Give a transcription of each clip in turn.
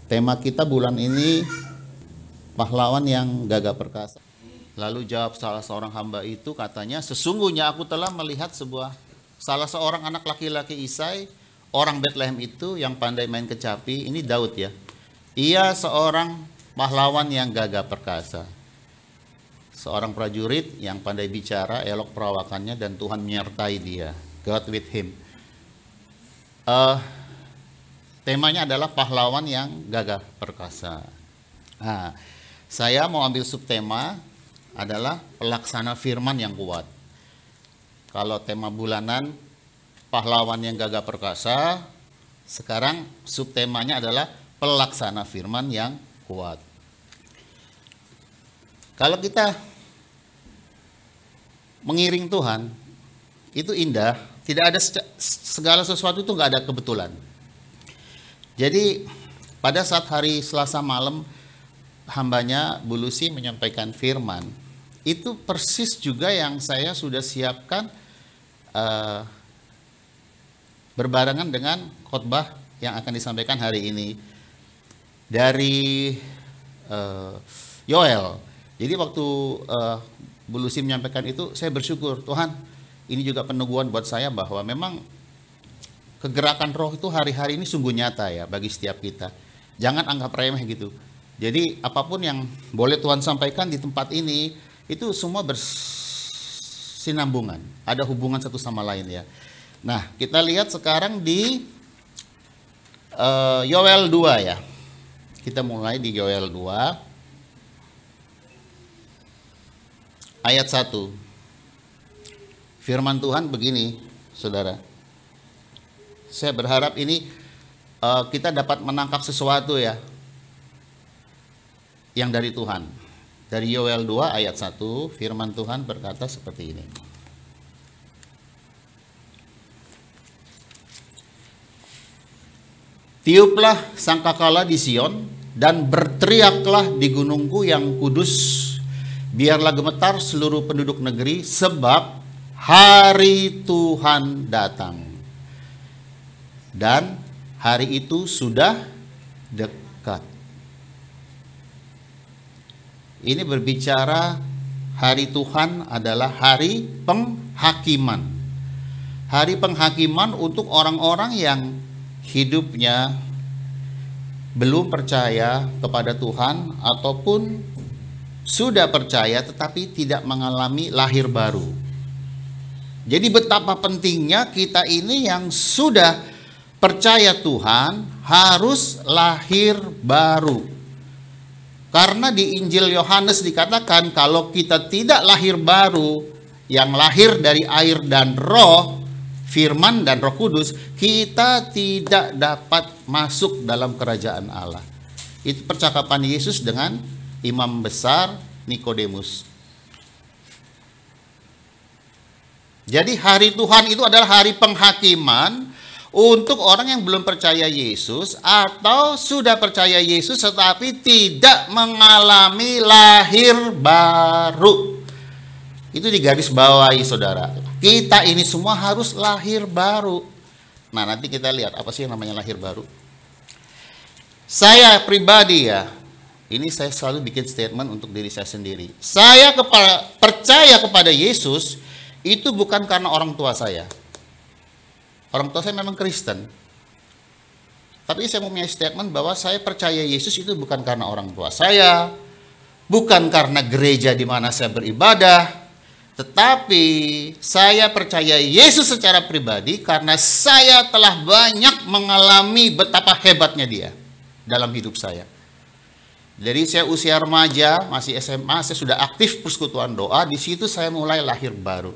Tema kita bulan ini pahlawan yang gagah perkasa. Lalu jawab salah seorang hamba itu, katanya, sesungguhnya aku telah melihat salah seorang anak laki-laki Isai, orang Bethlehem itu yang pandai main kecapi. Ini Daud ya. Ia seorang pahlawan yang gagah perkasa. Seorang prajurit yang pandai bicara, elok perawakannya, dan Tuhan menyertai dia. God with him. Temanya adalah pahlawan yang gagah perkasa. Nah, saya mau ambil subtema adalah pelaksana firman yang kuat. Kalau tema bulanan pahlawan yang gagah perkasa, sekarang subtemanya adalah pelaksana firman yang kuat. Kalau kita mengiring Tuhan, itu indah. Tidak ada segala sesuatu itu nggak ada kebetulan. Jadi pada saat hari Selasa malam hambanya Bu Lucy menyampaikan firman, itu persis juga yang saya sudah siapkan berbarengan dengan khotbah yang akan disampaikan hari ini dari Yoel. Jadi waktu Bu Lucy menyampaikan itu, saya bersyukur, Tuhan, ini juga peneguhan buat saya bahwa memang kegerakan roh itu hari-hari ini sungguh nyata ya bagi setiap kita. Jangan anggap remeh gitu. Jadi apapun yang boleh Tuhan sampaikan di tempat ini, itu semua bersinambungan. Ada hubungan satu sama lain ya. Nah, kita lihat sekarang di Yoel 2 ya. Kita mulai di Yoel 2. Ayat 1. Firman Tuhan begini, saudara. Saya berharap ini kita dapat menangkap sesuatu ya, yang dari Tuhan. Dari Yoel 2 ayat 1, firman Tuhan berkata seperti ini. Tiuplah sangkakala di Sion dan berteriaklah di gunungku yang kudus. Biarlah gemetar seluruh penduduk negeri, sebab hari Tuhan datang. Dan hari itu sudah dekat. Ini berbicara hari Tuhan adalah hari penghakiman. Hari penghakiman untuk orang-orang yang hidupnya belum percaya kepada Tuhan ataupun sudah percaya tetapi tidak mengalami lahir baru. Jadi betapa pentingnya kita ini yang sudah percaya Tuhan harus lahir baru. Karena di Injil Yohanes dikatakan kalau kita tidak lahir baru, yang lahir dari air dan roh, firman dan Roh Kudus, kita tidak dapat masuk dalam kerajaan Allah. Itu percakapan Yesus dengan imam besar Nikodemus. Jadi hari Tuhan itu adalah hari penghakiman untuk orang yang belum percaya Yesus atau sudah percaya Yesus tetapi tidak mengalami lahir baru. Itu digaris bawahi saudara. Kita ini semua harus lahir baru. Nah, nanti kita lihat apa sih yang namanya lahir baru. Saya pribadi ya, ini saya selalu bikin statement untuk diri saya sendiri. Saya percaya kepada Yesus itu bukan karena orang tua saya. Orang tua saya memang Kristen. Tapi saya mempunyai statement bahwa saya percaya Yesus itu bukan karena orang tua saya, bukan karena gereja di mana saya beribadah, tetapi saya percaya Yesus secara pribadi karena saya telah banyak mengalami betapa hebatnya Dia dalam hidup saya. Jadi saya usia remaja, masih SMA, saya sudah aktif persekutuan doa, di situ saya mulai lahir baru.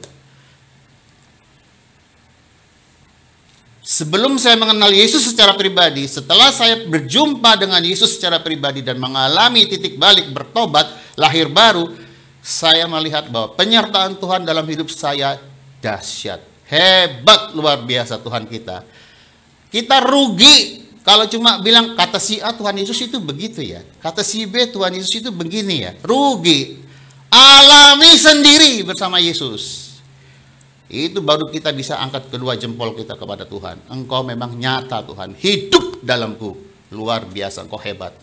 Sebelum saya mengenal Yesus secara pribadi, setelah saya berjumpa dengan Yesus secara pribadi dan mengalami titik balik bertobat, lahir baru, saya melihat bahwa penyertaan Tuhan dalam hidup saya dahsyat. Hebat, luar biasa Tuhan kita. Kita rugi kalau cuma bilang kata si A Tuhan Yesus itu begitu ya. Kata si B Tuhan Yesus itu begini ya. Rugi. Alami sendiri bersama Yesus. Itu baru kita bisa angkat kedua jempol kita kepada Tuhan. Engkau memang nyata Tuhan, hidup dalamku. luar biasa, engkau hebat.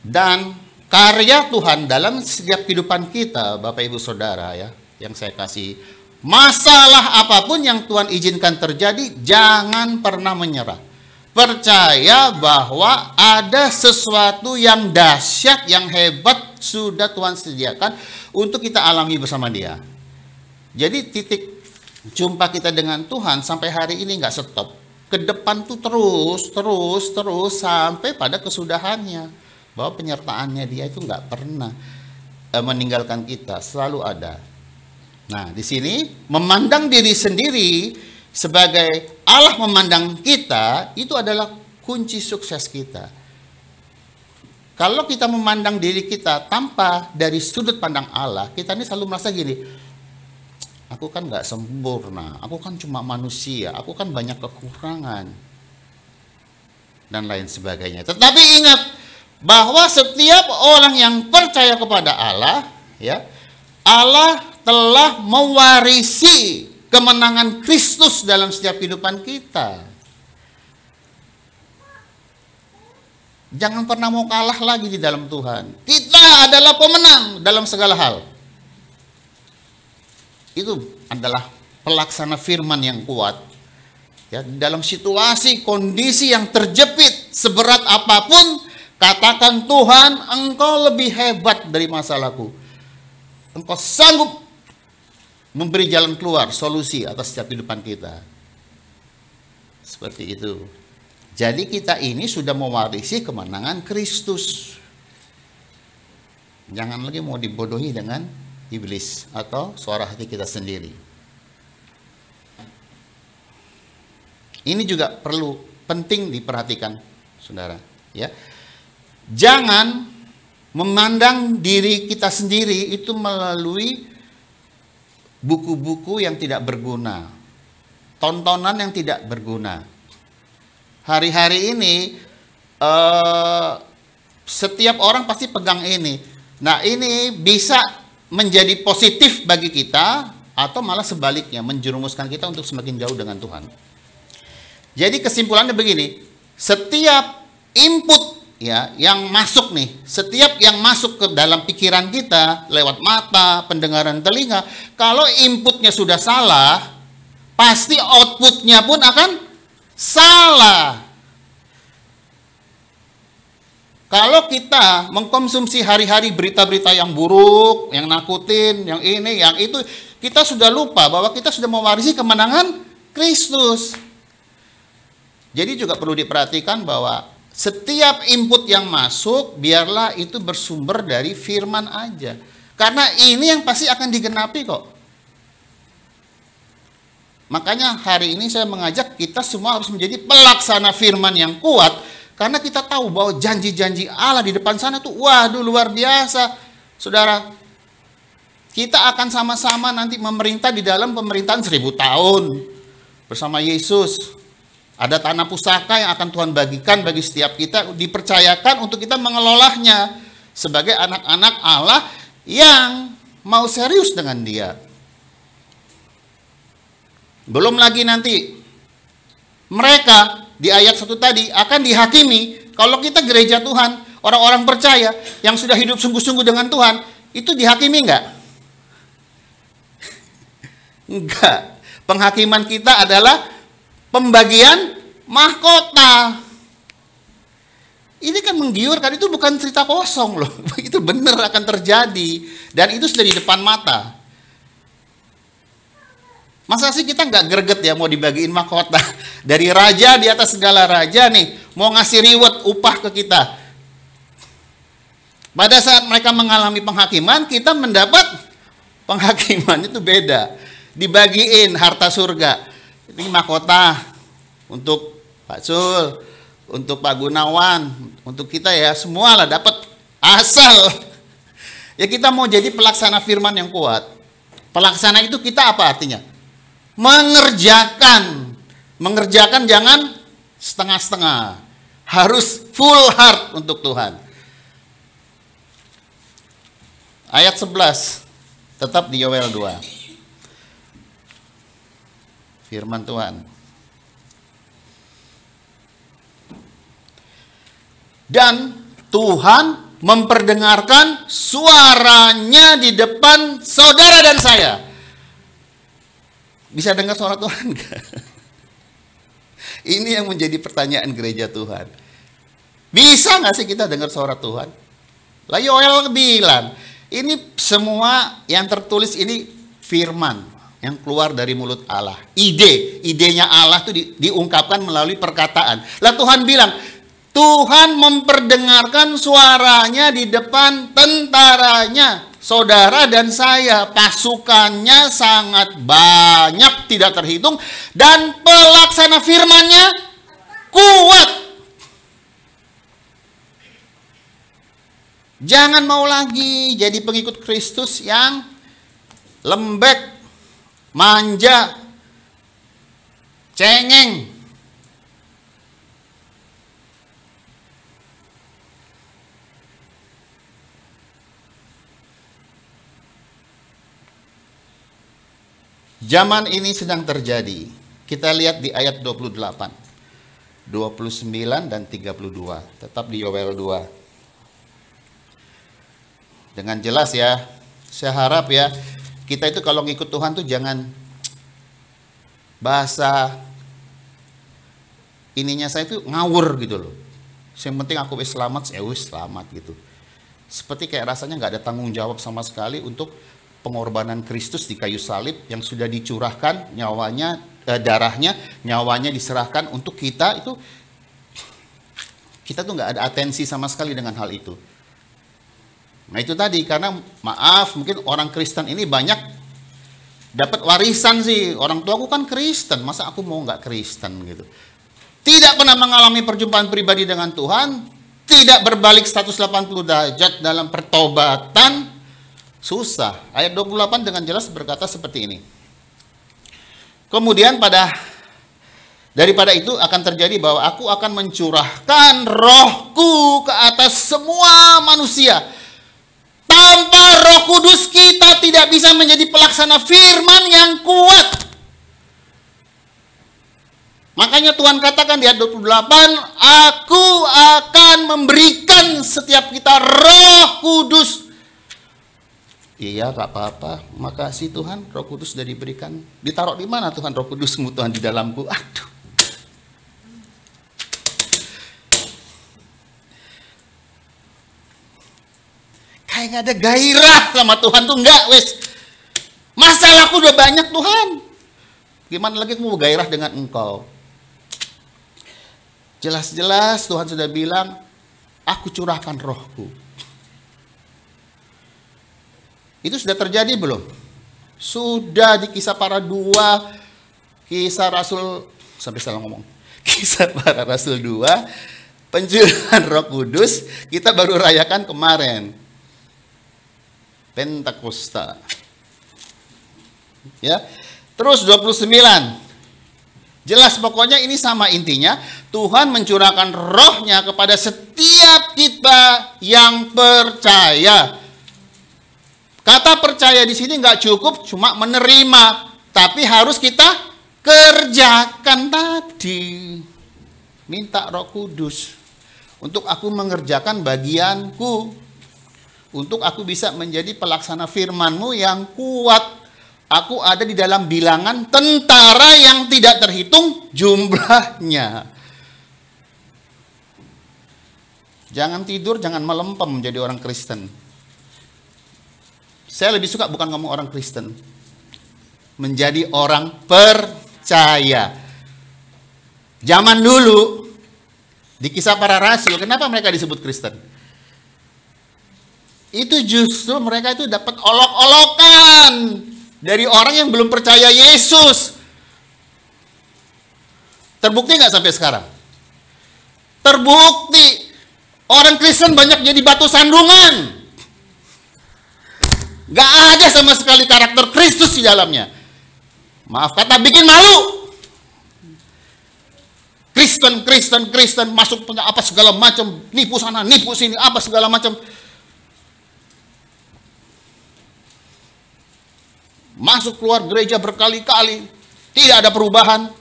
Dan karya Tuhan dalam setiap kehidupan kita, Bapak Ibu Saudara ya, yang saya kasih, masalah apapun yang Tuhan izinkan terjadi, jangan pernah menyerah. Percaya bahwa ada sesuatu yang dahsyat, yang hebat sudah Tuhan sediakan untuk kita alami bersama Dia. Jadi titik jumpa kita dengan Tuhan sampai hari ini nggak stop. Ke depan tuh terus sampai pada kesudahannya. Bahwa penyertaannya Dia itu nggak pernah meninggalkan kita, selalu ada. Nah, di sini memandang diri sendiri sebagai Allah memandang kita, itu adalah kunci sukses kita. Kalau kita memandang diri kita tanpa dari sudut pandang Allah, kita ini selalu merasa gini, aku kan nggak sempurna, aku kan cuma manusia, aku kan banyak kekurangan, dan lain sebagainya. Tetapi ingat, bahwa setiap orang yang percaya kepada Allah, ya, Allah telah mewarisi kemenangan Kristus dalam setiap kehidupan kita. Jangan pernah mau kalah lagi di dalam Tuhan. Kita adalah pemenang dalam segala hal. Itu adalah pelaksana firman yang kuat. Ya, dalam situasi kondisi yang terjepit seberat apapun, katakan, Tuhan, Engkau lebih hebat dari masalahku. Engkau sanggup memberi jalan keluar, solusi atas setiap kehidupan kita. Seperti itu. Jadi kita ini sudah mewarisi kemenangan Kristus. Jangan lagi mau dibodohi dengan iblis atau suara hati kita sendiri. Ini juga perlu penting diperhatikan, saudara. Ya. Jangan memandang diri kita sendiri itu melalui buku-buku yang tidak berguna, tontonan yang tidak berguna. Hari-hari ini setiap orang pasti pegang ini. Nah, ini bisa menjadi positif bagi kita atau malah sebaliknya menjerumuskan kita untuk semakin jauh dengan Tuhan. Jadi kesimpulannya begini, setiap input ya yang masuk nih, setiap yang masuk ke dalam pikiran kita lewat mata, pendengaran telinga, kalau inputnya sudah salah, pasti outputnya pun akan salah. Kalau kita mengkonsumsi hari-hari berita-berita yang buruk, yang nakutin, yang ini, yang itu, kita sudah lupa bahwa kita sudah mewarisi kemenangan Kristus. Jadi juga perlu diperhatikan bahwa setiap input yang masuk, biarlah itu bersumber dari firman aja. Karena ini yang pasti akan digenapi kok. Makanya hari ini saya mengajak kita semua harus menjadi pelaksana firman yang kuat. Karena kita tahu bahwa janji-janji Allah di depan sana tuh, waduh, luar biasa. Saudara, kita akan sama-sama nanti memerintah di dalam pemerintahan 1000 tahun. Bersama Yesus. Ada tanah pusaka yang akan Tuhan bagikan bagi setiap kita, dipercayakan untuk kita mengelolanya sebagai anak-anak Allah yang mau serius dengan Dia. Belum lagi nanti mereka di ayat 1 tadi akan dihakimi. Kalau kita gereja Tuhan, orang-orang percaya yang sudah hidup sungguh-sungguh dengan Tuhan, itu dihakimi enggak? Enggak. Penghakiman kita adalah pembagian mahkota. Ini kan menggiurkan, itu bukan cerita kosong loh. Itu benar akan terjadi. Dan itu sudah di depan mata. Masa sih kita nggak greget ya mau dibagiin mahkota. Dari raja di atas segala raja nih, mau ngasih reward upah ke kita. Pada saat mereka mengalami penghakiman, kita mendapat penghakiman itu beda. Dibagiin harta surga. Ini mahkota untuk Pak Sul, untuk Pak Gunawan, untuk kita ya, semua lah dapat. Asal ya kita mau jadi pelaksana firman yang kuat. Pelaksana itu kita apa artinya? Mengerjakan. Mengerjakan jangan setengah-setengah. Harus full heart untuk Tuhan. Ayat 11 tetap di Yoel 2. firman Tuhan. Dan Tuhan memperdengarkan suaranya di depan saudara dan saya. Bisa dengar suara Tuhan enggak? Ini yang menjadi pertanyaan gereja Tuhan. Bisa nggak sih kita dengar suara Tuhan? Lah Yoel bilang, ini semua yang tertulis ini firman yang keluar dari mulut Allah. Idenya Allah itu diungkapkan melalui perkataan. Lah Tuhan bilang, Tuhan memperdengarkan suaranya di depan tentaranya, saudara dan saya. Pasukannya sangat banyak, tidak terhitung, dan pelaksana firman-Nya kuat. Jangan mau lagi jadi pengikut Kristus yang lembek, manja, cengeng. Zaman ini sedang terjadi. Kita lihat di ayat 28, 29 dan 32. Tetap di Yoel 2. Dengan jelas ya, saya harap ya, kita itu kalau ngikut Tuhan tuh jangan bahasa ininya saya tuh ngawur gitu loh. Yang penting aku wis selamat, ya wis selamat gitu. Seperti kayak rasanya nggak ada tanggung jawab sama sekali untuk pengorbanan Kristus di kayu salib yang sudah dicurahkan nyawanya, darahnya, nyawanya diserahkan untuk kita. Itu kita tuh nggak ada atensi sama sekali dengan hal itu. Nah itu tadi, karena maaf mungkin orang Kristen ini banyak dapat warisan sih, orang tuaku kan Kristen, masa aku mau nggak Kristen gitu. Tidak pernah mengalami perjumpaan pribadi dengan Tuhan, tidak berbalik 180 derajat dalam pertobatan, susah. Ayat 28 dengan jelas berkata seperti ini. Kemudian daripada itu akan terjadi bahwa aku akan mencurahkan rohku ke atas semua manusia. Tanpa Roh Kudus kita tidak bisa menjadi pelaksana firman yang kuat. Makanya Tuhan katakan di ayat 28, aku akan memberikan setiap kita Roh Kudus. Iya, gak apa-apa. Makasih Tuhan, Roh Kudus sudah diberikan. Ditaruh di mana Tuhan Roh Kudusmu Tuhan di dalamku? Aduh. Kayak gak ada gairah sama Tuhan tuh, enggak wes. Masalahku udah banyak Tuhan. Gimana lagi aku mau gairah dengan Engkau? Jelas-jelas Tuhan sudah bilang, aku curahkan rohku. Itu sudah terjadi belum? Sudah di Kisah Para 2, Kisah Rasul, sampai salah ngomong. Kisah Para Rasul 2, pencurahan Roh Kudus, kita baru rayakan kemarin. Pentakosta. Ya. Terus 29. Jelas pokoknya ini sama intinya, Tuhan mencurahkan rohnya kepada setiap kita yang percaya. Kata percaya di sini nggak cukup cuma menerima, tapi harus kita kerjakan tadi. Minta Roh Kudus untuk aku mengerjakan bagianku. Untuk aku bisa menjadi pelaksana firman-Mu yang kuat. Aku ada di dalam bilangan tentara yang tidak terhitung jumlahnya. Jangan tidur, jangan melempem menjadi orang Kristen. Saya lebih suka bukan ngomong orang Kristen. Menjadi orang percaya. Zaman dulu, di Kisah Para Rasul, kenapa mereka disebut Kristen? Itu justru mereka itu dapat olok-olokan dari orang yang belum percaya Yesus. Terbukti nggak sampai sekarang? Terbukti. Orang Kristen banyak jadi batu sandungan. Nggak ada sama sekali karakter Kristus di dalamnya. Maaf kata, bikin malu. Kristen masuk punya apa segala macam, nipu sana, nipu sini, apa segala macam. Masuk keluar gereja berkali-kali, Tidak ada perubahan.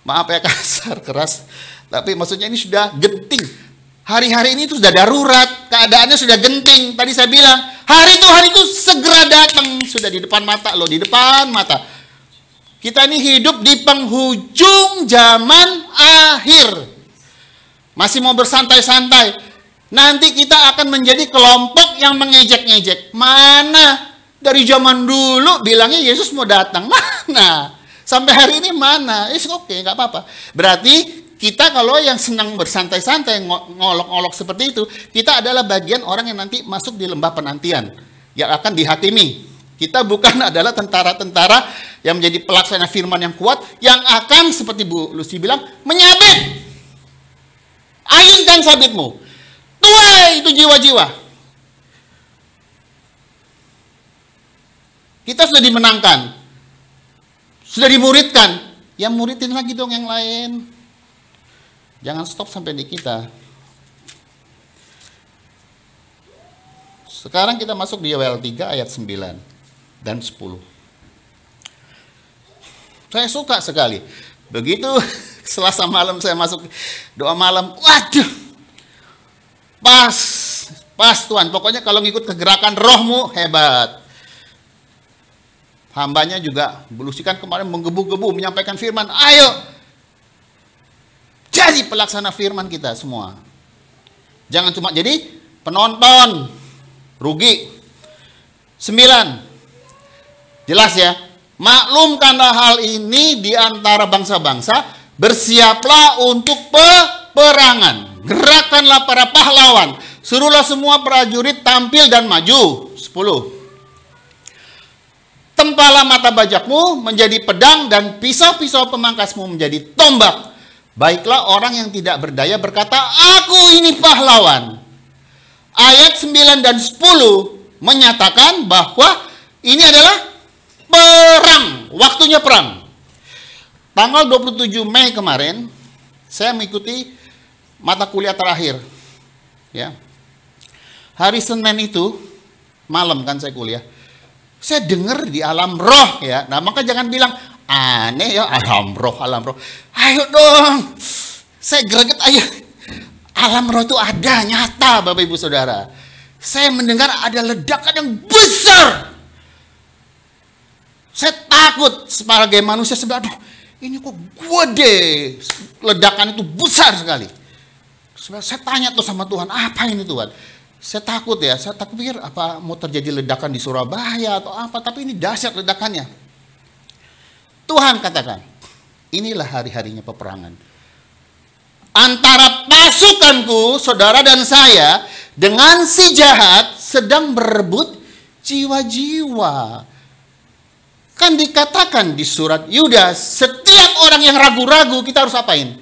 Maaf ya kasar, keras. Tapi maksudnya ini sudah genting. Hari-hari ini itu sudah darurat. Keadaannya sudah genting. Tadi saya bilang, hari itu segera datang. Sudah di depan mata loh, di depan mata. Kita ini hidup di penghujung zaman akhir. Masih mau bersantai-santai. Nanti kita akan menjadi kelompok yang mengejek-ngejek. Mana? Dari zaman dulu bilangnya Yesus mau datang. Mana? Sampai hari ini mana? Oke, nggak apa-apa. Berarti kita kalau yang senang bersantai-santai, ngolok-ngolok seperti itu, kita adalah bagian orang yang nanti masuk di lembah penantian. Yang akan dihakimi. Kita bukan adalah tentara-tentara yang menjadi pelaksana firman yang kuat, yang akan seperti Bu Lucy bilang, menyabit. Ayunkan sabitmu. Tuai itu jiwa-jiwa. Kita sudah dimenangkan. Sudah dimuridkan. Ya muridin lagi dong yang lain. Jangan stop sampai di kita. Sekarang kita masuk di Yoel 3 ayat 9 dan 10. Saya suka sekali. Begitu Selasa malam saya masuk doa malam. Waduh. Pas Tuhan. Pokoknya kalau ngikut kegerakan rohmu hebat. Hambanya juga belusikan kemarin menggebu-gebu menyampaikan firman. Ayo. Jadi pelaksana firman kita semua. Jangan cuma jadi penonton. Rugi. 9. Jelas ya. Maklumkanlah hal ini di antara bangsa-bangsa. Bersiaplah untuk peperangan. Gerakkanlah para pahlawan. Suruhlah semua prajurit tampil dan maju. 10. Tempalah mata bajakmu menjadi pedang dan pisau-pisau pemangkasmu menjadi tombak. Baiklah orang yang tidak berdaya berkata, aku ini pahlawan. Ayat 9 dan 10 menyatakan bahwa ini adalah perang. Waktunya perang. Tanggal 27 Mei kemarin, saya mengikuti mata kuliah terakhir. Ya. Hari Senin itu, malam kan saya kuliah. Saya dengar di alam roh ya. Nah maka jangan bilang aneh ya, alam roh. Ayo dong. Saya greget ayo. Alam roh itu ada, nyata Bapak Ibu Saudara. Saya mendengar ada ledakan yang besar. Saya takut sebagai manusia sebelah. Aduh, ini kok gede. Ledakan itu besar sekali. Saya tanya tuh sama Tuhan, apa ini Tuhan? Saya takut ya, saya takut pikir apa mau terjadi ledakan di Surabaya atau apa, tapi ini dahsyat ledakannya. Tuhan katakan, inilah hari-harinya peperangan. Antara pasukanku, saudara dan saya, dengan si jahat sedang berebut jiwa-jiwa. Kan dikatakan di surat Yudas, setiap orang yang ragu-ragu kita harus apain?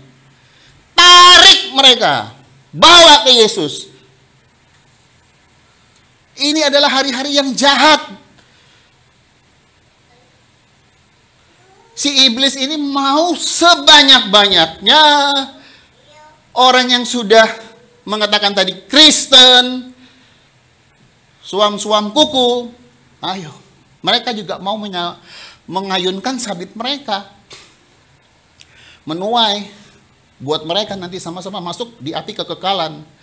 Tarik mereka, bawa ke Yesus. Ini adalah hari-hari yang jahat. Si iblis ini mau sebanyak-banyaknya orang yang sudah mengatakan tadi Kristen, suam-suam kuku. Ayo, mereka juga mau mengayunkan sabit mereka. Menuai buat mereka nanti sama-sama masuk di api kekekalan.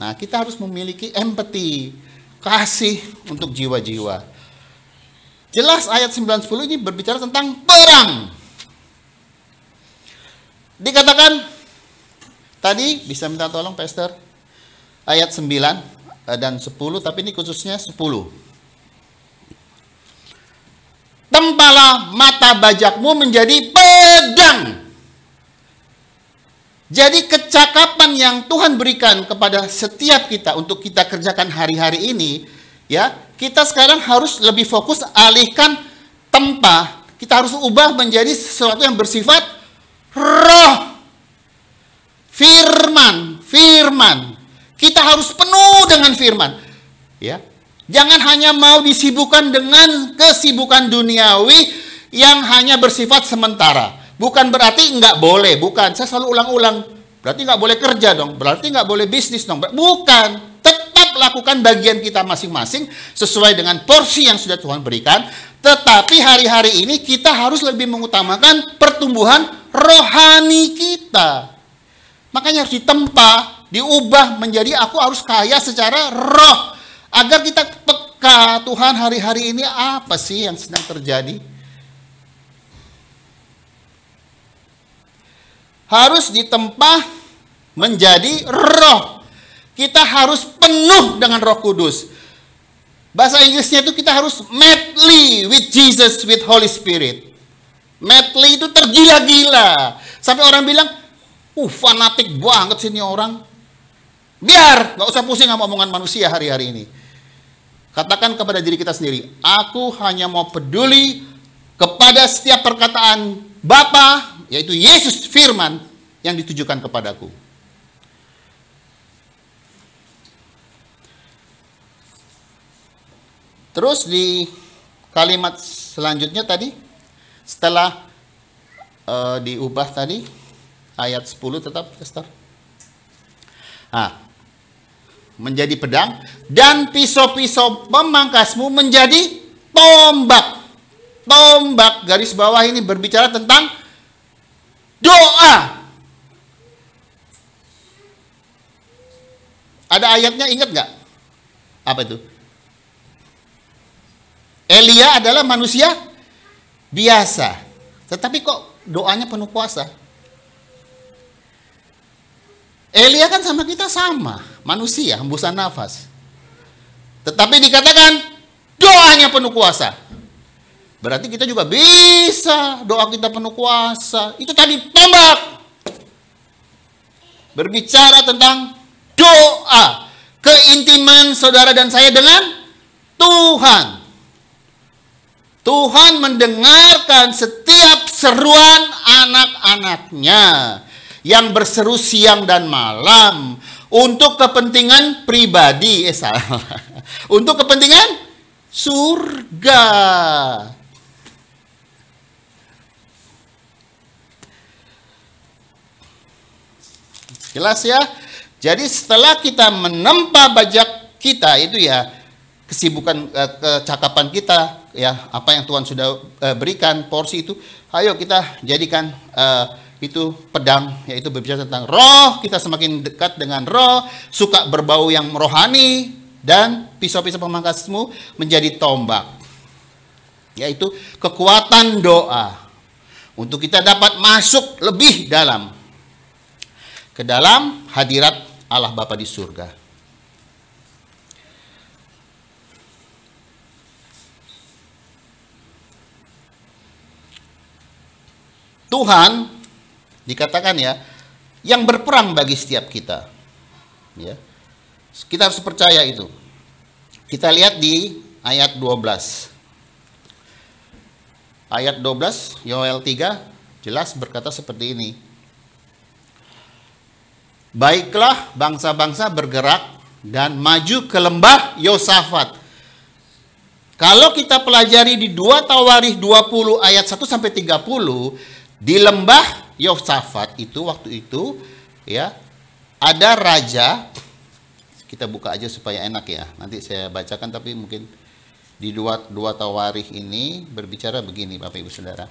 Nah, kita harus memiliki empati, kasih untuk jiwa-jiwa. Jelas ayat 9-10 ini berbicara tentang perang. Dikatakan, tadi bisa minta tolong Pastor, ayat 9 dan 10, tapi ini khususnya 10. Tempalah mata bajakmu menjadi pedang. Jadi kecakapan yang Tuhan berikan kepada setiap kita untuk kita kerjakan hari-hari ini, ya, kita sekarang harus lebih fokus alihkan tempa. Kita harus ubah menjadi sesuatu yang bersifat roh. Firman. Kita harus penuh dengan firman. Ya. Jangan hanya mau disibukkan dengan kesibukan duniawi yang hanya bersifat sementara. Bukan berarti nggak boleh, bukan. Saya selalu ulang-ulang. Berarti nggak boleh kerja dong, berarti nggak boleh bisnis dong. Bukan, tetap tetap lakukan bagian kita masing-masing sesuai dengan porsi yang sudah Tuhan berikan. Tetapi hari-hari ini kita harus lebih mengutamakan pertumbuhan rohani kita. Makanya harus ditempa, diubah menjadi aku harus kaya secara roh. Agar kita peka, Tuhan hari-hari ini apa sih yang sedang terjadi? Harus ditempa menjadi roh. Kita harus penuh dengan Roh Kudus. Bahasa Inggrisnya itu kita harus madly with Jesus, with Holy Spirit. Madly itu tergila-gila. Sampai orang bilang, fanatik banget sih ini orang. Biar, gak usah pusing sama omongan manusia hari-hari ini. Katakan kepada diri kita sendiri, aku hanya mau peduli kepada setiap perkataan Bapa, yaitu Yesus firman yang ditujukan kepadaku. Terus di kalimat selanjutnya tadi, setelah diubah tadi, ayat 10 tetap, Esther. Menjadi pedang, dan pisau-pisau pemangkasmu menjadi tombak. Tombak, garis bawah ini berbicara tentang doa. Ada ayatnya, ingat nggak? Apa itu? Elia adalah manusia biasa, tetapi kok doanya penuh kuasa. Elia kan sama kita sama, manusia, hembusan nafas. Tetapi dikatakan doanya penuh kuasa. Berarti kita juga bisa doa kita penuh kuasa. Itu tadi tombak. Berbicara tentang doa, keintiman saudara dan saya dengan Tuhan. Tuhan mendengarkan setiap seruan anak-anaknya yang berseru siang dan malam untuk kepentingan pribadi, untuk kepentingan surga. Jelas ya? Jadi setelah kita menempa bajak kita itu ya kesibukan kecakapan kita ya, apa yang Tuhan sudah berikan porsi itu, ayo kita jadikan itu pedang, yaitu berbicara tentang roh, kita semakin dekat dengan roh, suka berbau yang rohani, dan pisau-pisau pemangkasmu menjadi tombak, yaitu kekuatan doa, untuk kita dapat masuk lebih dalam ke dalam hadirat Allah Bapa di surga. Tuhan dikatakan ya, yang berperang bagi setiap kita. Ya. Kita harus percaya itu. Kita lihat di ayat 12. Ayat 12, Yoel 3, jelas berkata seperti ini. Baiklah bangsa-bangsa bergerak dan maju ke lembah Yosafat. Kalau kita pelajari di 2 Tawarikh 20 ayat 1 sampai 30, di lembah Yosafat itu waktu itu ya ada raja, kita buka aja supaya enak ya, nanti saya bacakan, tapi mungkin di 2 Tawarikh ini berbicara begini Bapak Ibu Saudara.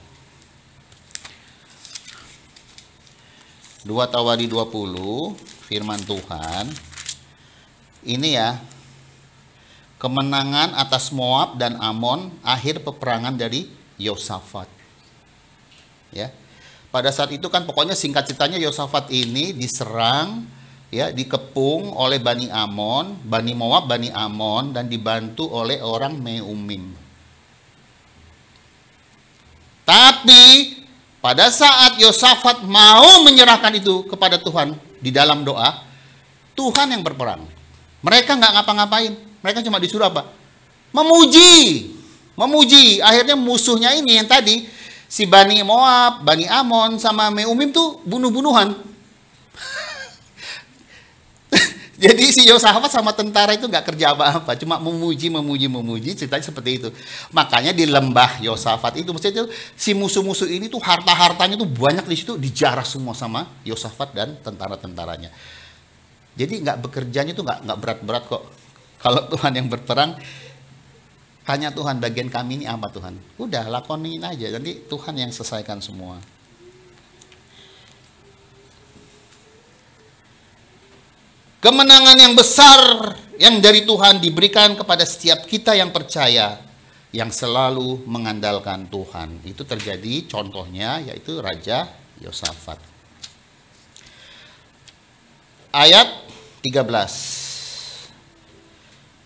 2 Tawarikh 20 firman Tuhan ini ya, kemenangan atas Moab dan Amon, akhir peperangan dari Yosafat ya. Pada saat itu kan pokoknya singkat ceritanya Yosafat ini diserang ya, dikepung oleh Bani Amon, Bani Moab, Bani Amon, dan dibantu oleh orang Meumim. Tapi pada saat Yosafat mau menyerahkan itu kepada Tuhan di dalam doa, Tuhan yang berperang. Mereka nggak ngapa-ngapain, mereka cuma disuruh apa? Memuji, memuji. Akhirnya musuhnya ini yang tadi si Bani Moab, Bani Amon, sama Meumim tuh bunuh-bunuhan. Jadi si Yosafat sama tentara itu nggak kerja apa-apa, cuma memuji, ceritanya seperti itu. Makanya di lembah Yosafat itu, maksudnya itu, si musuh-musuh ini tuh harta-hartanya tuh banyak di situ, dijarah semua sama Yosafat dan tentara-tentaranya. Jadi nggak bekerjanya tuh nggak berat-berat kok. Kalau Tuhan yang berperang, tanya Tuhan, bagian kami ini apa Tuhan? Udah, lakonin aja, nanti Tuhan yang selesaikan semua. Kemenangan yang besar yang dari Tuhan diberikan kepada setiap kita yang percaya, yang selalu mengandalkan Tuhan. Itu terjadi contohnya yaitu Raja Yosafat. Ayat 13.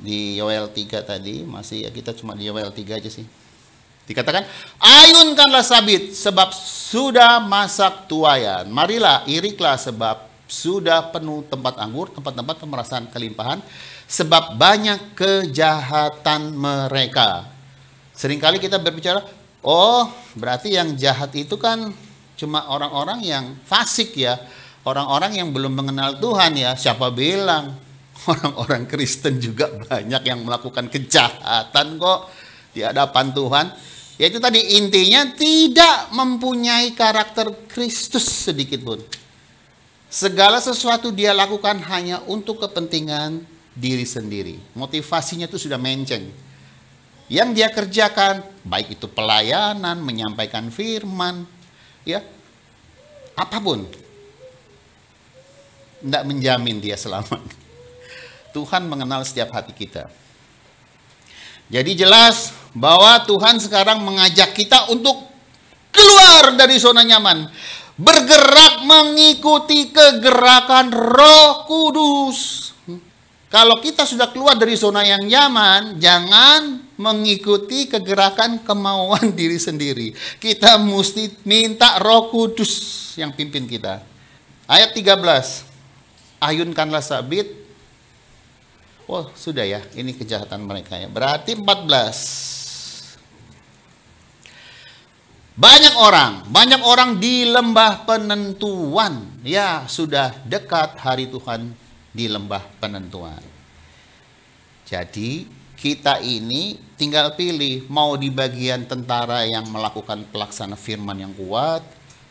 Di Yoel 3 tadi, masih ya kita cuma di Yoel 3 aja sih. Dikatakan, ayunkanlah sabit sebab sudah masak tuayan. Marilah iriklah sebab sudah penuh tempat anggur, tempat-tempat pemerasan kelimpahan, sebab banyak kejahatan mereka. Seringkali kita berbicara, oh berarti yang jahat itu kan cuma orang-orang yang fasik ya, orang-orang yang belum mengenal Tuhan ya. Siapa bilang? Orang-orang Kristen juga banyak yang melakukan kejahatan kok di hadapan Tuhan. Yaitu tadi intinya tidak mempunyai karakter Kristus sedikit pun. Segala sesuatu dia lakukan hanya untuk kepentingan diri sendiri. Motivasinya itu sudah menceng. Yang dia kerjakan, baik itu pelayanan, menyampaikan firman, ya, apapun, tidak menjamin dia selamat. Tuhan mengenal setiap hati kita. Jadi jelas bahwa Tuhan sekarang mengajak kita untuk keluar dari zona nyaman. Bergerak mengikuti kegerakan Roh Kudus. Kalau kita sudah keluar dari zona yang nyaman, jangan mengikuti kegerakan kemauan diri sendiri. Kita mesti minta Roh Kudus yang pimpin kita. Ayat 13. Ayunkanlah sabit. Oh, sudah ya, ini kejahatan mereka ya. Berarti 14. Banyak orang di lembah penentuan. Ya, sudah dekat hari Tuhan di lembah penentuan. Jadi, kita ini tinggal pilih mau di bagian tentara yang melakukan pelaksana firman yang kuat,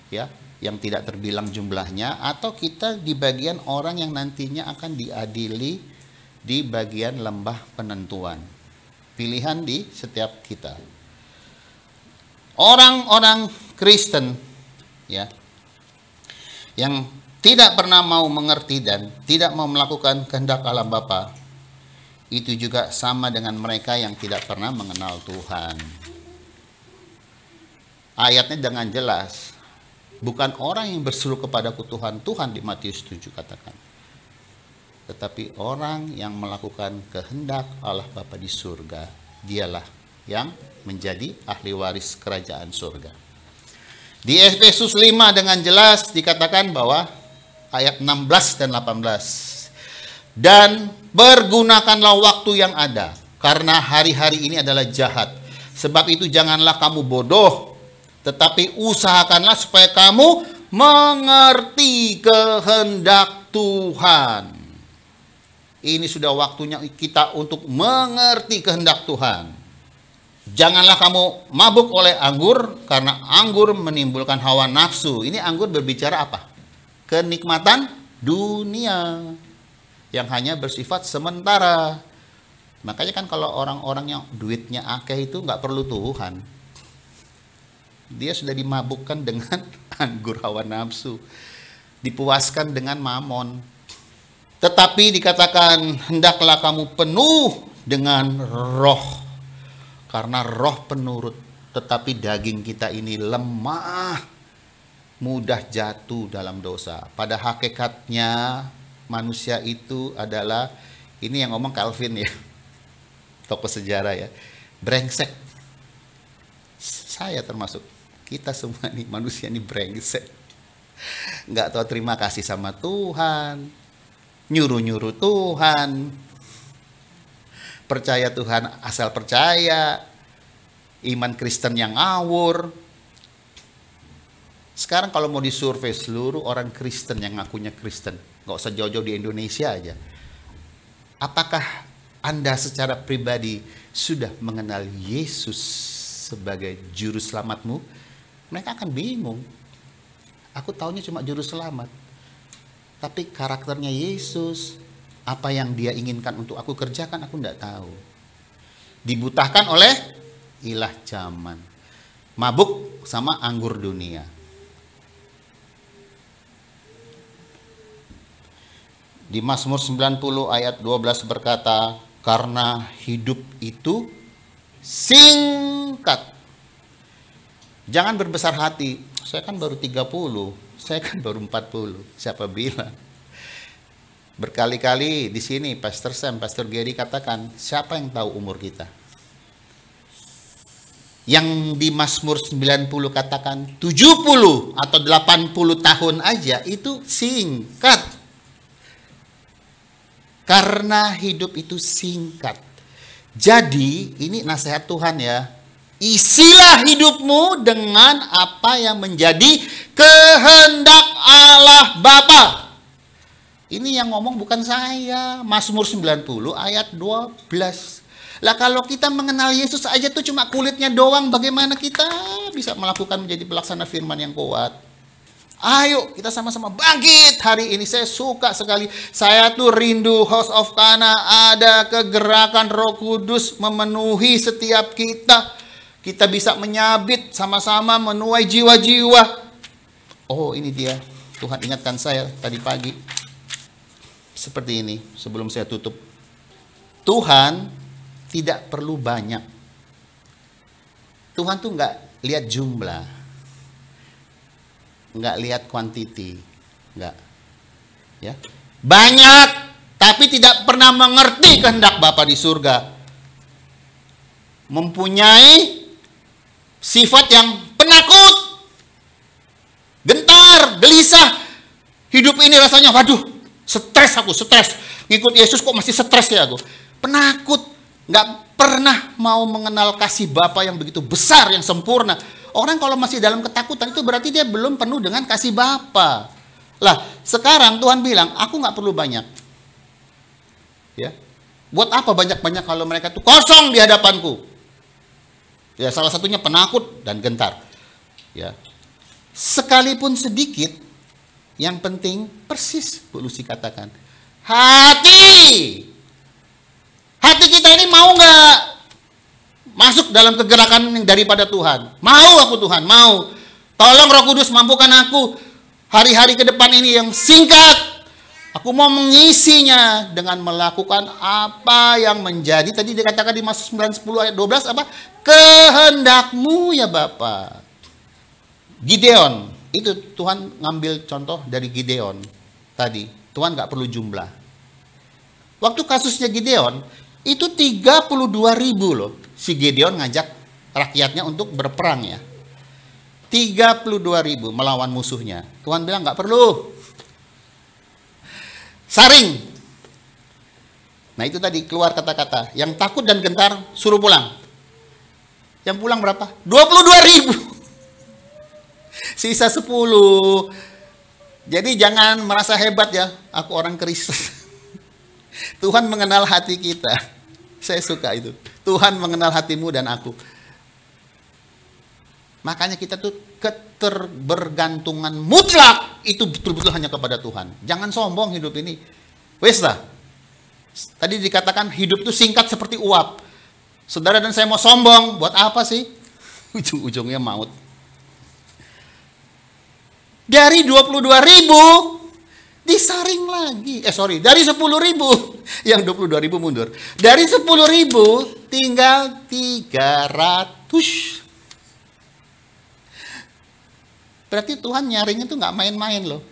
ya, yang tidak terbilang jumlahnya, atau kita di bagian orang yang nantinya akan diadili di bagian lembah penentuan. Pilihan di setiap kita. Orang-orang Kristen ya yang tidak pernah mau mengerti dan tidak mau melakukan kehendak Allah Bapa, itu juga sama dengan mereka yang tidak pernah mengenal Tuhan. Ayatnya dengan jelas, bukan orang yang berseru kepadaku Tuhan, Tuhan di Matius 7 katakan, tetapi orang yang melakukan kehendak Allah Bapa di surga, dialah yang menjadi ahli waris kerajaan surga. Di Efesus 5 dengan jelas dikatakan bahwa ayat 16 dan 18. Dan pergunakanlah waktu yang ada, karena hari-hari ini adalah jahat. Sebab itu janganlah kamu bodoh, tetapi usahakanlah supaya kamu mengerti kehendak Tuhan. Ini sudah waktunya kita untuk mengerti kehendak Tuhan. Janganlah kamu mabuk oleh anggur, karena anggur menimbulkan hawa nafsu. Ini anggur berbicara apa? Kenikmatan dunia yang hanya bersifat sementara. Makanya kan kalau orang-orang yang duitnya akeh itu nggak perlu Tuhan. Dia sudah dimabukkan dengan anggur hawa nafsu. Dipuaskan dengan mamon. Tetapi dikatakan, hendaklah kamu penuh dengan roh. Karena roh penurut, tetapi daging kita ini lemah, mudah jatuh dalam dosa. Pada hakikatnya, manusia itu adalah, ini yang ngomong Calvin ya, tokoh sejarah ya, brengsek. Saya termasuk, kita semua nih manusia ini brengsek. Nggak tahu terima kasih sama Tuhan. Nyuruh-nyuruh Tuhan, percaya Tuhan asal percaya, iman Kristen yang ngawur. Sekarang kalau mau disurvei seluruh orang Kristen yang ngakunya Kristen, nggak usah jauh-jauh di Indonesia aja, apakah Anda secara pribadi sudah mengenal Yesus sebagai juru selamatmu? Mereka akan bingung. Aku taunya cuma juru selamat. Tapi karakternya Yesus, Apa yang dia inginkan untuk aku kerjakan, aku tidak tahu. Dibutahkan oleh ilah zaman. Mabuk sama anggur dunia. Di Mazmur 90 ayat 12 berkata, karena hidup itu singkat. Jangan berbesar hati. Saya kan baru 30, saya kan baru 40. Siapa bilang? Berkali-kali di sini Pastor Sam, Pastor Gary katakan, siapa yang tahu umur kita? Yang di Mazmur 90 katakan 70 atau 80 tahun aja itu singkat. Karena hidup itu singkat. Jadi ini nasihat Tuhan ya. Isilah hidupmu dengan apa yang menjadi kehendak Allah Bapa. Ini yang ngomong bukan saya. Mazmur 90 ayat 12. Lah kalau kita mengenal Yesus aja tuh cuma kulitnya doang, bagaimana kita bisa melakukan menjadi pelaksana firman yang kuat? Ayo kita sama-sama bangkit hari ini. Saya suka sekali. Saya tuh rindu House of Kana ada kegerakan Roh Kudus memenuhi setiap kita. Kita bisa menyabit sama-sama menuai jiwa-jiwa. Oh ini dia. Tuhan ingatkan saya tadi pagi. Seperti ini sebelum saya tutup. Tuhan tidak perlu banyak. Tuhan tuh nggak lihat jumlah, nggak lihat quantity, nggak. Ya, banyak tapi tidak pernah mengerti kehendak Bapa di surga. Mempunyai sifat yang penakut, gentar, gelisah. Hidup ini rasanya, waduh, stres aku, stres. Ngikut Yesus kok masih stres ya aku. Penakut. Nggak pernah mau mengenal kasih Bapa yang begitu besar, yang sempurna. Orang kalau masih dalam ketakutan itu berarti dia belum penuh dengan kasih Bapa. Lah, sekarang Tuhan bilang, aku nggak perlu banyak. Ya. Buat apa banyak-banyak kalau mereka itu kosong di hadapanku? Ya, salah satunya penakut dan gentar. Ya. Sekalipun sedikit, yang penting persis Bu Lucy katakan. Hati kita ini mau nggak masuk dalam kegerakan yang daripada Tuhan? Mau aku Tuhan, mau. Tolong Roh Kudus mampukan aku hari-hari ke depan ini yang singkat. Aku mau mengisinya dengan melakukan apa yang menjadi, tadi dikatakan di Mazmur 9, 10 ayat 12 apa? Kehendakmu ya Bapa. Gideon, itu Tuhan ngambil contoh dari Gideon tadi. Tuhan nggak perlu jumlah. Waktu kasusnya Gideon, itu 32.000 loh. Si Gideon ngajak rakyatnya untuk berperang ya. 32.000 melawan musuhnya. Tuhan bilang nggak perlu. Saring. Nah itu tadi keluar kata-kata. Yang takut dan gentar suruh pulang. Yang pulang berapa? 22.000. Sisa 10. Jadi jangan merasa hebat ya. Aku orang Kristus. Tuhan mengenal hati kita. Saya suka itu. Tuhan mengenal hatimu dan aku. Makanya kita tuh keterbergantungan mutlak itu betul-betul hanya kepada Tuhan. Jangan sombong hidup ini. Wes lah. Tadi dikatakan hidup itu singkat seperti uap. Saudara dan saya mau sombong, buat apa sih? Ujung-ujungnya maut. Dari 22.000 disaring lagi. Dari 10.000 yang 22.000 mundur. Dari 10.000 tinggal 300. Berarti Tuhan nyaring itu nggak main-main loh.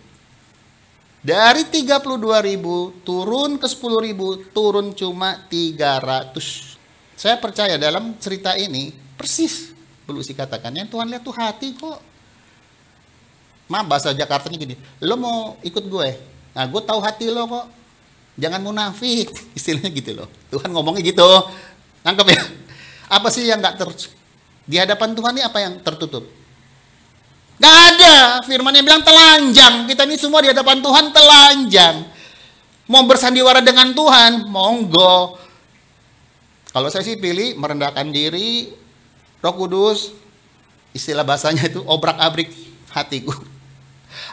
Dari 32.000 turun ke 10.000, turun cuma 300. Saya percaya dalam cerita ini persis perlu sih katakan yang Tuhan lihat tuh hati kok. Bahasa Jakartanya gini, lo mau ikut gue? Nah gue tahu hati lo kok. Jangan munafik, istilahnya gitu loh. Tuhan ngomongnya gitu. Nangkep ya? Apa sih yang nggak di hadapan Tuhan ini apa yang tertutup? Gak ada. Firman-Nya bilang telanjang. Kita ini semua di hadapan Tuhan telanjang. Mau bersandiwara dengan Tuhan, monggo. Kalau saya sih pilih merendahkan diri, Roh Kudus, istilah bahasanya itu obrak-abrik hatiku.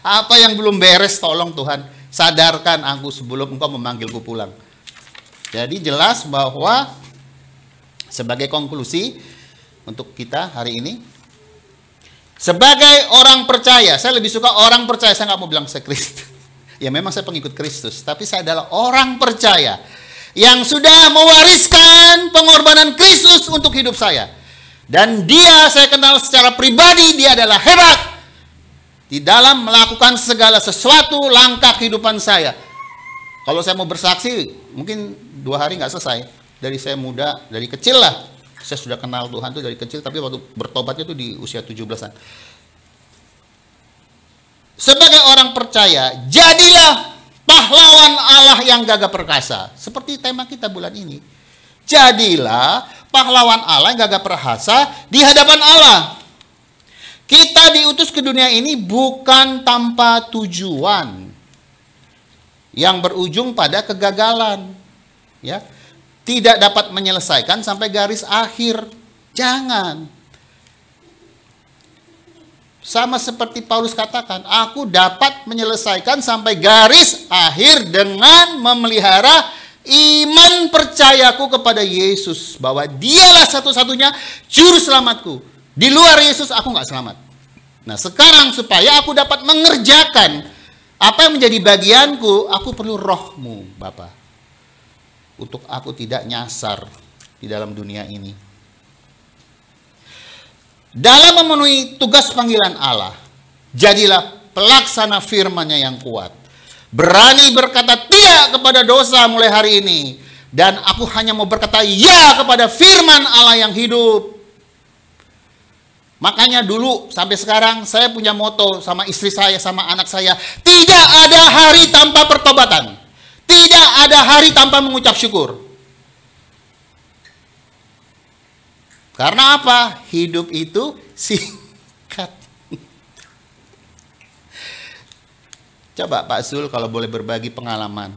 Apa yang belum beres tolong Tuhan sadarkan aku sebelum engkau memanggilku pulang. Jadi jelas bahwa sebagai konklusi untuk kita hari ini, sebagai orang percaya, saya lebih suka orang percaya, saya nggak mau bilang saya Kristen. Ya memang saya pengikut Kristus, tapi saya adalah orang percaya yang sudah mewariskan pengorbanan Kristus untuk hidup saya. Dan dia saya kenal secara pribadi, dia adalah hebat di dalam melakukan segala sesuatu langkah kehidupan saya. Kalau saya mau bersaksi, mungkin 2 hari nggak selesai. Dari saya muda, dari kecil lah. Saya sudah kenal Tuhan tuh dari kecil, tapi waktu bertobatnya tuh di usia 17-an. Sebagai orang percaya, jadilah pahlawan Allah yang gagah perkasa. Seperti tema kita bulan ini. Jadilah pahlawan Allah yang gagah perkasa di hadapan Allah. Kita diutus ke dunia ini bukan tanpa tujuan yang berujung pada kegagalan. Ya, tidak dapat menyelesaikan sampai garis akhir. Jangan. Sama seperti Paulus katakan, aku dapat menyelesaikan sampai garis akhir dengan memelihara iman percayaku kepada Yesus. Bahwa dialah satu-satunya juru selamatku. Di luar Yesus aku nggak selamat. Nah sekarang supaya aku dapat mengerjakan apa yang menjadi bagianku, aku perlu rohmu Bapa. Untuk aku tidak nyasar di dalam dunia ini. Dalam memenuhi tugas panggilan Allah, jadilah pelaksana firman-Nya yang kuat. Berani berkata tidak kepada dosa mulai hari ini. Dan aku hanya mau berkata ya kepada firman Allah yang hidup. Makanya dulu sampai sekarang saya punya moto sama istri saya, sama anak saya. Tidak ada hari tanpa pertobatan. Tidak ada hari tanpa mengucap syukur. Karena apa? Hidup itu singkat. Coba Pak Zul kalau boleh berbagi pengalaman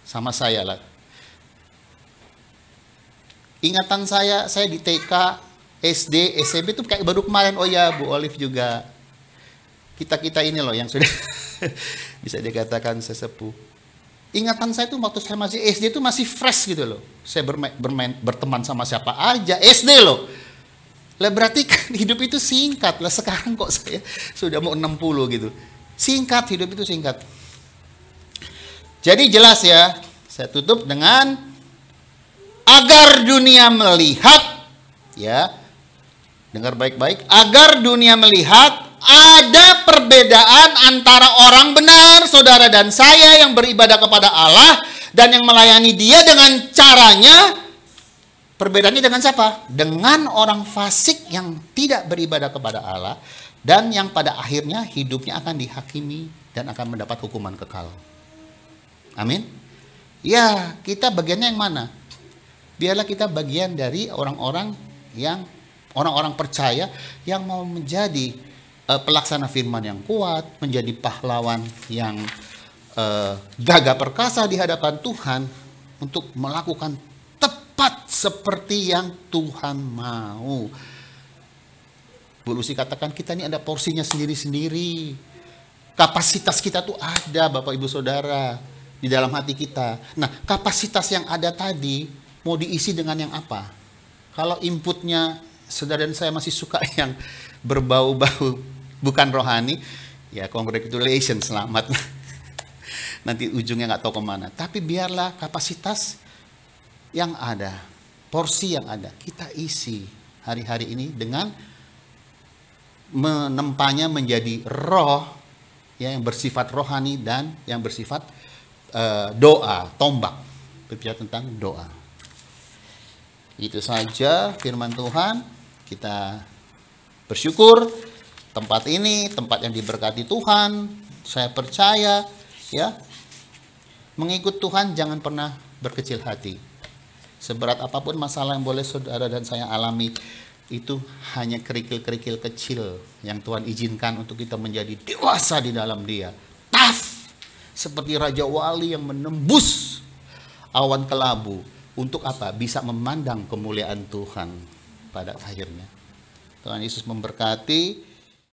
sama saya lah. Ingatan saya di TK, SD, SMP itu kayak baru kemarin. Oh ya, Bu Olive juga. Kita ini loh yang sudah bisa dikatakan sesepuh. Ingatan saya tuh waktu saya masih SD itu masih fresh gitu loh. Saya berteman sama siapa aja, SD loh. Lah berarti kan hidup itu singkat. Lah sekarang kok saya sudah mau 60 gitu. Singkat, hidup itu singkat. Jadi jelas ya, saya tutup dengan agar dunia melihat, ya, dengar baik-baik, agar dunia melihat ada perbedaan antara orang benar, saudara dan saya yang beribadah kepada Allah dan yang melayani Dia dengan caranya. Perbedaannya dengan siapa? Dengan orang fasik yang tidak beribadah kepada Allah dan yang pada akhirnya hidupnya akan dihakimi dan akan mendapat hukuman kekal. Amin. Ya, kita bagiannya yang mana? Biarlah kita bagian dari orang-orang percaya yang mau menjadi pelaksana firman yang kuat, menjadi pahlawan yang gagah perkasa di hadapan Tuhan untuk melakukan tepat seperti yang Tuhan mau. Bu Lucy katakan kita ini ada porsinya sendiri-sendiri. Kapasitas kita tuh ada Bapak Ibu Saudara di dalam hati kita. Nah kapasitas yang ada tadi mau diisi dengan yang apa? Kalau inputnya saudara dan saya masih suka yang berbau-bau bukan rohani, ya congratulations, selamat. Nanti ujungnya nggak tahu kemana. Tapi biarlah kapasitas yang ada, porsi yang ada, kita isi hari-hari ini dengan menempanya menjadi roh, ya, yang bersifat rohani dan yang bersifat doa, tombak. Berbicara tentang doa. Itu saja firman Tuhan. Kita bersyukur. Tempat ini, tempat yang diberkati Tuhan, saya percaya, ya, mengikut Tuhan jangan pernah berkecil hati. Seberat apapun masalah yang boleh saudara dan saya alami, itu hanya kerikil-kerikil kecil yang Tuhan izinkan untuk kita menjadi dewasa di dalam Dia. Tough, seperti Raja Wali yang menembus awan kelabu. Untuk apa? Bisa memandang kemuliaan Tuhan pada akhirnya. Tuhan Yesus memberkati.